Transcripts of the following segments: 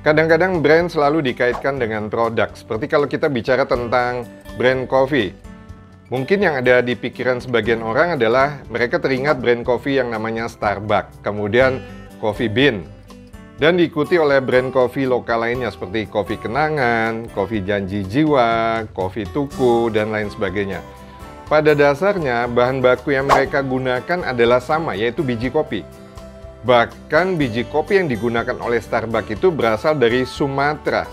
Kadang-kadang brand selalu dikaitkan dengan produk, seperti kalau kita bicara tentang brand kopi. Mungkin yang ada di pikiran sebagian orang adalah mereka teringat brand kopi yang namanya Starbucks, kemudian Coffee Bean, dan diikuti oleh brand kopi lokal lainnya seperti Kopi Kenangan, Kopi Janji Jiwa, Kopi Tuku, dan lain sebagainya. Pada dasarnya, bahan baku yang mereka gunakan adalah sama, yaitu biji kopi. Bahkan biji kopi yang digunakan oleh Starbucks itu berasal dari Sumatera.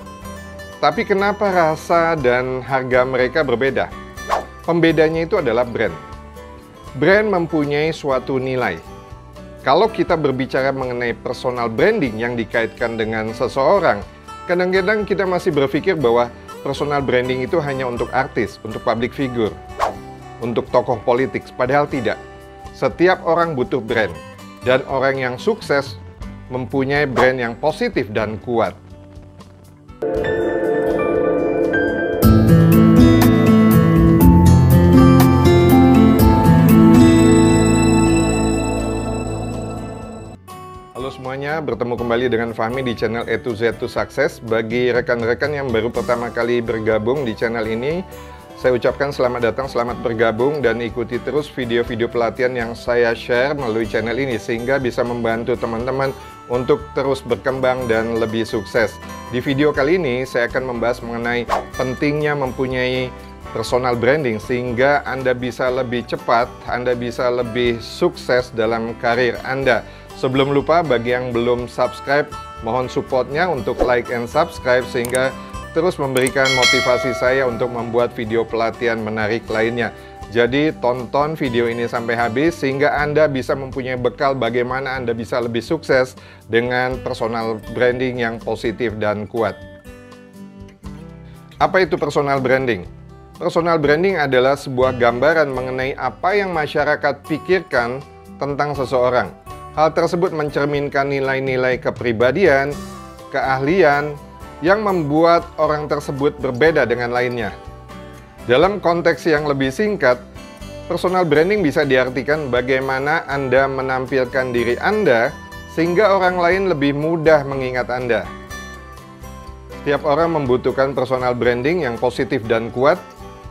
Tapi kenapa rasa dan harga mereka berbeda? Pembedanya itu adalah brand. Brand mempunyai suatu nilai. Kalau kita berbicara mengenai personal branding yang dikaitkan dengan seseorang, kadang-kadang kita masih berpikir bahwa personal branding itu hanya untuk artis, untuk public figure, untuk tokoh politik, padahal tidak. Setiap orang butuh brand. Dan orang yang sukses mempunyai brand yang positif dan kuat. Halo semuanya, bertemu kembali dengan Fahmi di channel A to Z to Success. Bagi rekan-rekan yang baru pertama kali bergabung di channel ini, saya ucapkan selamat datang, selamat bergabung, dan ikuti terus video-video pelatihan yang saya share melalui channel ini sehingga bisa membantu teman-teman untuk terus berkembang dan lebih sukses. Di video kali ini saya akan membahas mengenai pentingnya mempunyai personal branding sehingga Anda bisa lebih cepat, Anda bisa lebih sukses dalam karir Anda. Sebelum lupa, bagi yang belum subscribe, mohon supportnya untuk like and subscribe sehingga terus memberikan motivasi saya untuk membuat video pelatihan menarik lainnya. Jadi tonton video ini sampai habis sehingga Anda bisa mempunyai bekal bagaimana Anda bisa lebih sukses dengan personal branding yang positif dan kuat. Apa itu personal branding? Personal branding adalah sebuah gambaran mengenai apa yang masyarakat pikirkan tentang seseorang. Hal tersebut mencerminkan nilai-nilai kepribadian, keahlian, yang membuat orang tersebut berbeda dengan lainnya. Dalam konteks yang lebih singkat, personal branding bisa diartikan bagaimana Anda menampilkan diri Anda sehingga orang lain lebih mudah mengingat Anda. Setiap orang membutuhkan personal branding yang positif dan kuat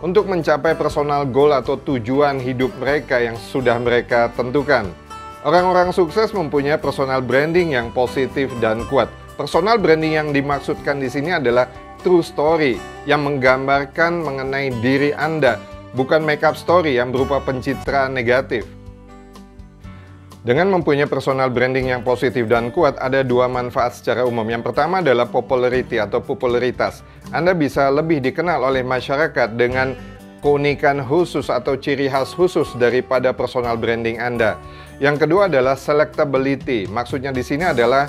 untuk mencapai personal goal atau tujuan hidup mereka yang sudah mereka tentukan. Orang-orang sukses mempunyai personal branding yang positif dan kuat. Personal branding yang dimaksudkan di sini adalah true story yang menggambarkan mengenai diri Anda, bukan makeup story yang berupa pencitraan negatif. Dengan mempunyai personal branding yang positif dan kuat, ada dua manfaat secara umum. Yang pertama adalah popularity atau popularitas. Anda bisa lebih dikenal oleh masyarakat dengan keunikan khusus atau ciri khas khusus daripada personal branding Anda. Yang kedua adalah selectability. Maksudnya di sini adalah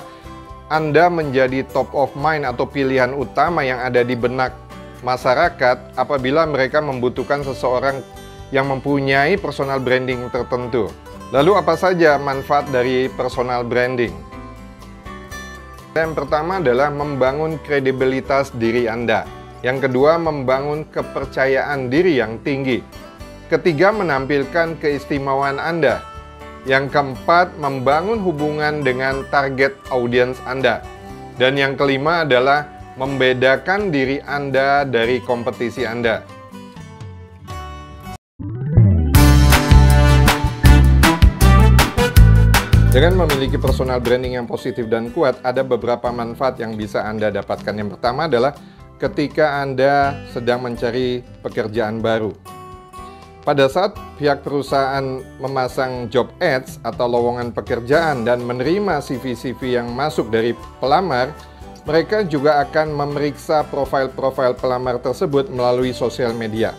Anda menjadi top of mind atau pilihan utama yang ada di benak masyarakat apabila mereka membutuhkan seseorang yang mempunyai personal branding tertentu. Lalu apa saja manfaat dari personal branding? Yang pertama adalah membangun kredibilitas diri Anda. Yang kedua, membangun kepercayaan diri yang tinggi. Ketiga, menampilkan keistimewaan Anda. Yang keempat, membangun hubungan dengan target audiens Anda. Dan yang kelima adalah membedakan diri Anda dari kompetisi Anda. Dengan memiliki personal branding yang positif dan kuat, ada beberapa manfaat yang bisa Anda dapatkan. Yang pertama adalah ketika Anda sedang mencari pekerjaan baru. Pada saat pihak perusahaan memasang job ads atau lowongan pekerjaan dan menerima CV-CV yang masuk dari pelamar, mereka juga akan memeriksa profil-profil pelamar tersebut melalui sosial media.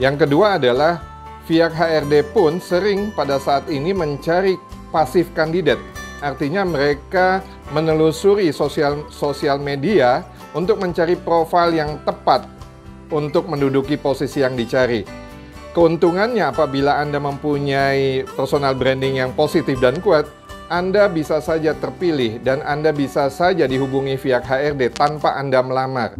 Yang kedua adalah pihak HRD pun sering pada saat ini mencari pasif kandidat. Artinya mereka menelusuri sosial media untuk mencari profil yang tepat untuk menduduki posisi yang dicari. Keuntungannya apabila Anda mempunyai personal branding yang positif dan kuat, Anda bisa saja terpilih dan Anda bisa saja dihubungi pihak HRD tanpa Anda melamar.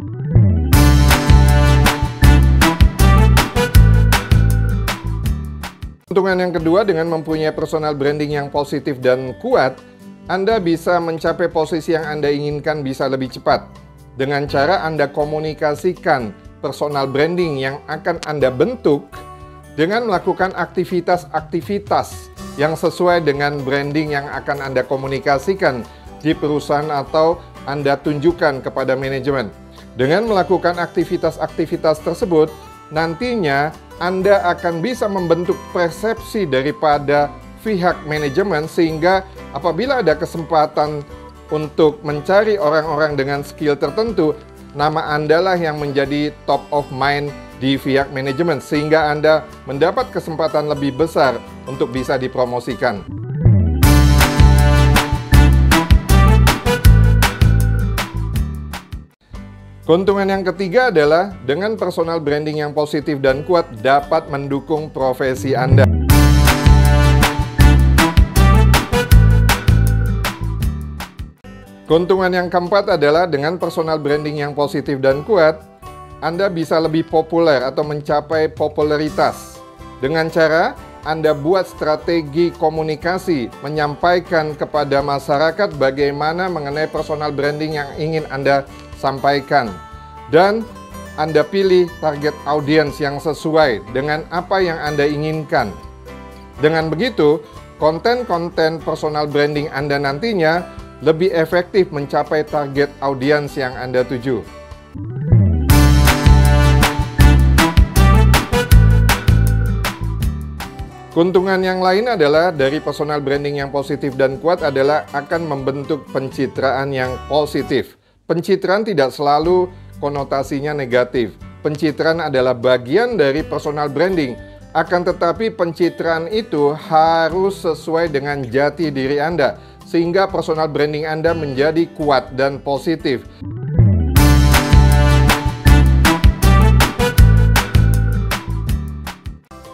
Keuntungan yang kedua dengan mempunyai personal branding yang positif dan kuat, Anda bisa mencapai posisi yang Anda inginkan bisa lebih cepat dengan cara Anda komunikasikan personal branding yang akan Anda bentuk dengan melakukan aktivitas-aktivitas yang sesuai dengan branding yang akan Anda komunikasikan di perusahaan atau Anda tunjukkan kepada manajemen. Dengan melakukan aktivitas-aktivitas tersebut, nantinya Anda akan bisa membentuk persepsi daripada pihak manajemen sehingga apabila ada kesempatan untuk mencari orang-orang dengan skill tertentu, nama Anda lah yang menjadi top of mind di pihak manajemen sehingga Anda mendapat kesempatan lebih besar untuk bisa dipromosikan. Keuntungan yang ketiga adalah dengan personal branding yang positif dan kuat dapat mendukung profesi Anda. Keuntungan yang keempat adalah dengan personal branding yang positif dan kuat, Anda bisa lebih populer atau mencapai popularitas. Dengan cara Anda buat strategi komunikasi, menyampaikan kepada masyarakat bagaimana mengenai personal branding yang ingin Anda sampaikan. Dan Anda pilih target audiens yang sesuai dengan apa yang Anda inginkan. Dengan begitu, konten-konten personal branding Anda nantinya lebih efektif mencapai target audiens yang Anda tuju. Keuntungan yang lain adalah dari personal branding yang positif dan kuat adalah akan membentuk pencitraan yang positif. Pencitraan tidak selalu konotasinya negatif. Pencitraan adalah bagian dari personal branding. Akan tetapi pencitraan itu harus sesuai dengan jati diri Anda, sehingga personal branding Anda menjadi kuat dan positif.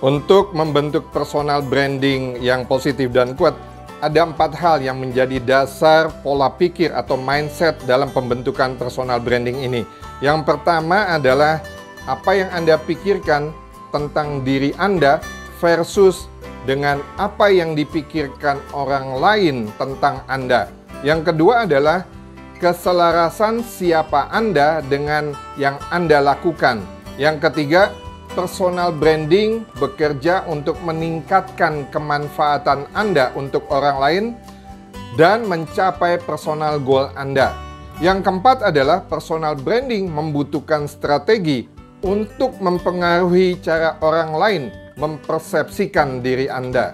Untuk membentuk personal branding yang positif dan kuat, ada 4 hal yang menjadi dasar pola pikir atau mindset dalam pembentukan personal branding ini. Yang pertama adalah apa yang Anda pikirkan tentang diri Anda versus dengan apa yang dipikirkan orang lain tentang Anda. Yang kedua adalah keselarasan siapa Anda dengan yang Anda lakukan. Yang ketiga, personal branding bekerja untuk meningkatkan kemanfaatan Anda untuk orang lain dan mencapai personal goal Anda. Yang keempat adalah personal branding membutuhkan strategi untuk mempengaruhi cara orang lain mempersepsikan diri Anda.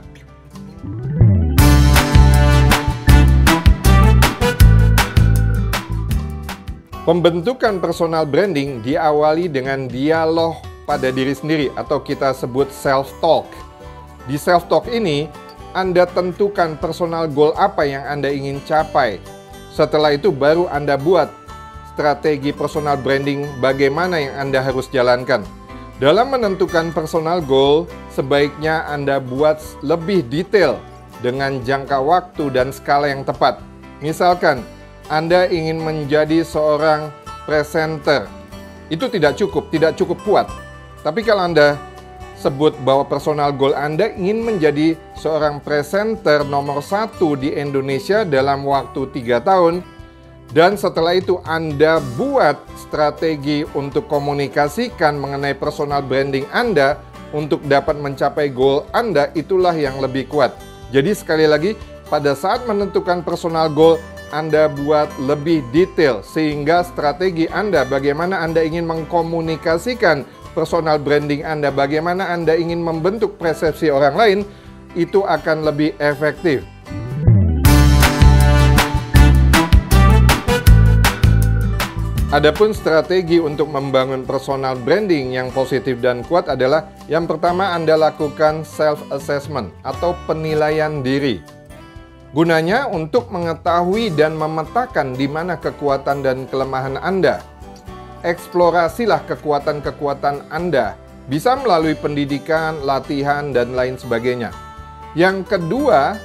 Pembentukan personal branding diawali dengan dialog pada diri sendiri atau kita sebut self-talk. Di self-talk ini, Anda tentukan personal goal apa yang Anda ingin capai. Setelah itu baru Anda buat strategi personal branding bagaimana yang Anda harus jalankan. Dalam menentukan personal goal, sebaiknya Anda buat lebih detail dengan jangka waktu dan skala yang tepat. Misalkan, Anda ingin menjadi seorang presenter. Itu tidak cukup kuat. Tapi kalau Anda sebut bahwa personal goal Anda ingin menjadi seorang presenter nomor 1 di Indonesia dalam waktu 3 tahun, dan setelah itu Anda buat strategi untuk komunikasikan mengenai personal branding Anda untuk dapat mencapai goal Anda, itulah yang lebih kuat. Jadi sekali lagi, pada saat menentukan personal goal, Anda buat lebih detail sehingga strategi Anda, bagaimana Anda ingin mengkomunikasikan personal branding Anda, bagaimana Anda ingin membentuk persepsi orang lain, itu akan lebih efektif. Adapun strategi untuk membangun personal branding yang positif dan kuat adalah yang pertama Anda lakukan self-assessment atau penilaian diri. Gunanya untuk mengetahui dan memetakan di mana kekuatan dan kelemahan Anda. Eksplorasilah kekuatan-kekuatan Anda, bisa melalui pendidikan, latihan, dan lain sebagainya. Yang kedua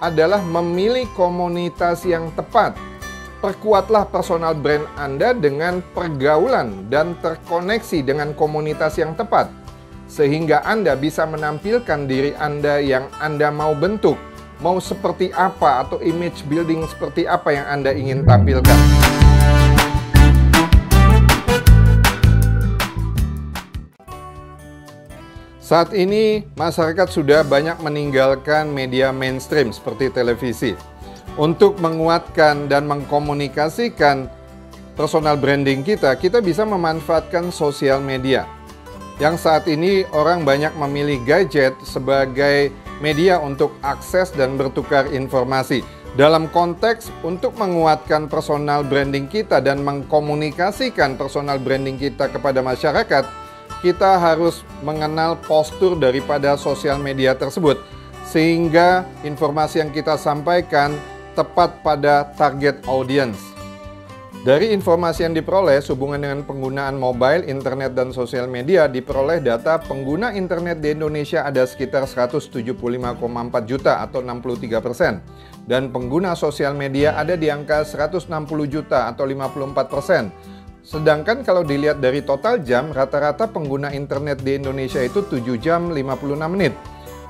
adalah memilih komunitas yang tepat. Perkuatlah personal brand Anda dengan pergaulan dan terkoneksi dengan komunitas yang tepat, sehingga Anda bisa menampilkan diri Anda yang Anda mau bentuk mau seperti apa atau image building seperti apa yang Anda ingin tampilkan. Saat ini, masyarakat sudah banyak meninggalkan media mainstream seperti televisi. Untuk menguatkan dan mengkomunikasikan personal branding kita bisa memanfaatkan sosial media. Yang saat ini orang banyak memilih gadget sebagai media untuk akses dan bertukar informasi. Dalam konteks untuk menguatkan personal branding kita dan mengkomunikasikan personal branding kita kepada masyarakat, kita harus mengenal postur daripada sosial media tersebut, sehingga informasi yang kita sampaikan tepat pada target audience. Dari informasi yang diperoleh sehubungan dengan penggunaan mobile, internet, dan sosial media, diperoleh data pengguna internet di Indonesia ada sekitar 175,4 juta atau 63%. Dan pengguna sosial media ada di angka 160 juta atau 54%. Sedangkan kalau dilihat dari total jam, rata-rata pengguna internet di Indonesia itu 7 jam 56 menit.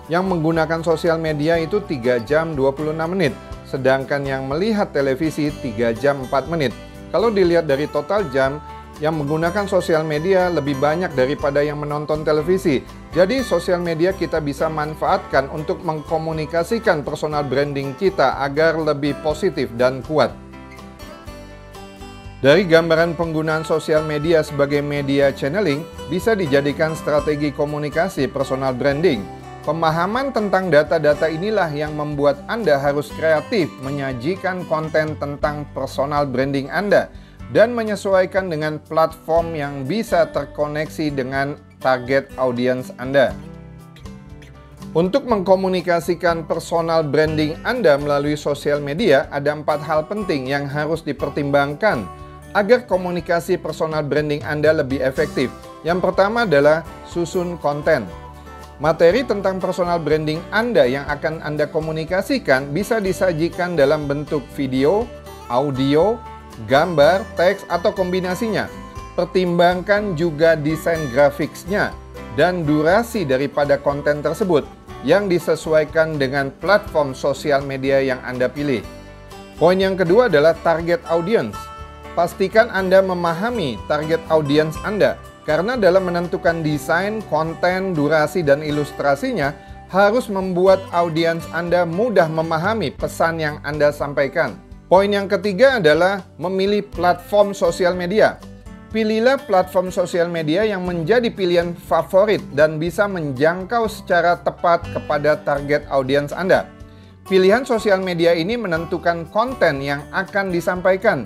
Yang menggunakan sosial media itu 3 jam 26 menit. Sedangkan yang melihat televisi 3 jam 4 menit. Kalau dilihat dari total jam, yang menggunakan sosial media lebih banyak daripada yang menonton televisi. Jadi sosial media kita bisa manfaatkan untuk mengkomunikasikan personal branding kita agar lebih positif dan kuat. Dari gambaran penggunaan sosial media sebagai media channeling, bisa dijadikan strategi komunikasi personal branding. Pemahaman tentang data-data inilah yang membuat Anda harus kreatif menyajikan konten tentang personal branding Anda dan menyesuaikan dengan platform yang bisa terkoneksi dengan target audience Anda. Untuk mengkomunikasikan personal branding Anda melalui sosial media, ada 4 hal penting yang harus dipertimbangkan agar komunikasi personal branding Anda lebih efektif. Yang pertama adalah susun konten. Materi tentang personal branding Anda yang akan Anda komunikasikan bisa disajikan dalam bentuk video, audio, gambar, teks, atau kombinasinya. Pertimbangkan juga desain grafiknya dan durasi daripada konten tersebut yang disesuaikan dengan platform sosial media yang Anda pilih. Poin yang kedua adalah target audience. Pastikan Anda memahami target audience Anda, karena dalam menentukan desain, konten, durasi, dan ilustrasinya harus membuat audiens Anda mudah memahami pesan yang Anda sampaikan. Poin yang ketiga adalah memilih platform sosial media. Pilihlah platform sosial media yang menjadi pilihan favorit dan bisa menjangkau secara tepat kepada target audiens Anda. Pilihan sosial media ini menentukan konten yang akan disampaikan,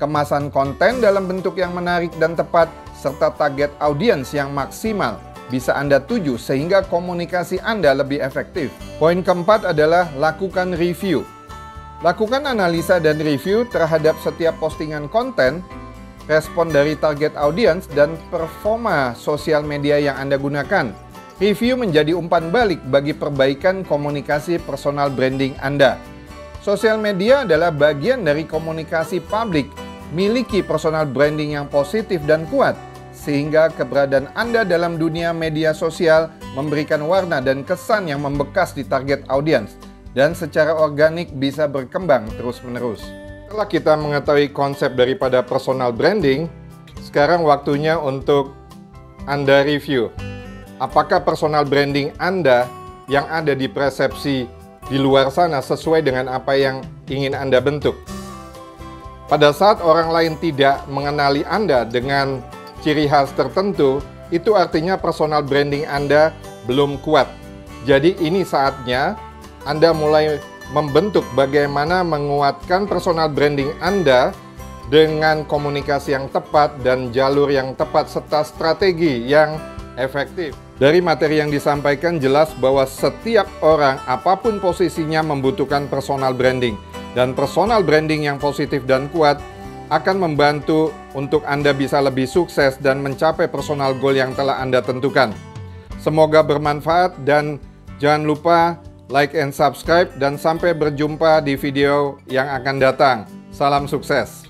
kemasan konten dalam bentuk yang menarik dan tepat, serta target audiens yang maksimal bisa Anda tuju sehingga komunikasi Anda lebih efektif. Poin keempat adalah lakukan review. Lakukan analisa dan review terhadap setiap postingan konten, respon dari target audiens, dan performa sosial media yang Anda gunakan. Review menjadi umpan balik bagi perbaikan komunikasi personal branding Anda. Sosial media adalah bagian dari komunikasi publik. Miliki personal branding yang positif dan kuat, sehingga keberadaan Anda dalam dunia media sosial memberikan warna dan kesan yang membekas di target audiens dan secara organik bisa berkembang terus-menerus. Setelah kita mengetahui konsep daripada personal branding, sekarang waktunya untuk Anda review. Apakah personal branding Anda yang ada di persepsi di luar sana sesuai dengan apa yang ingin Anda bentuk? Pada saat orang lain tidak mengenali Anda dengan ciri khas tertentu, itu artinya personal branding Anda belum kuat. Jadi ini saatnya Anda mulai membentuk bagaimana menguatkan personal branding Anda dengan komunikasi yang tepat dan jalur yang tepat serta strategi yang efektif. Dari materi yang disampaikan jelas bahwa setiap orang apapun posisinya membutuhkan personal branding. Dan personal branding yang positif dan kuat akan membantu untuk Anda bisa lebih sukses dan mencapai personal goal yang telah Anda tentukan. Semoga bermanfaat dan jangan lupa like and subscribe dan sampai berjumpa di video yang akan datang. Salam sukses!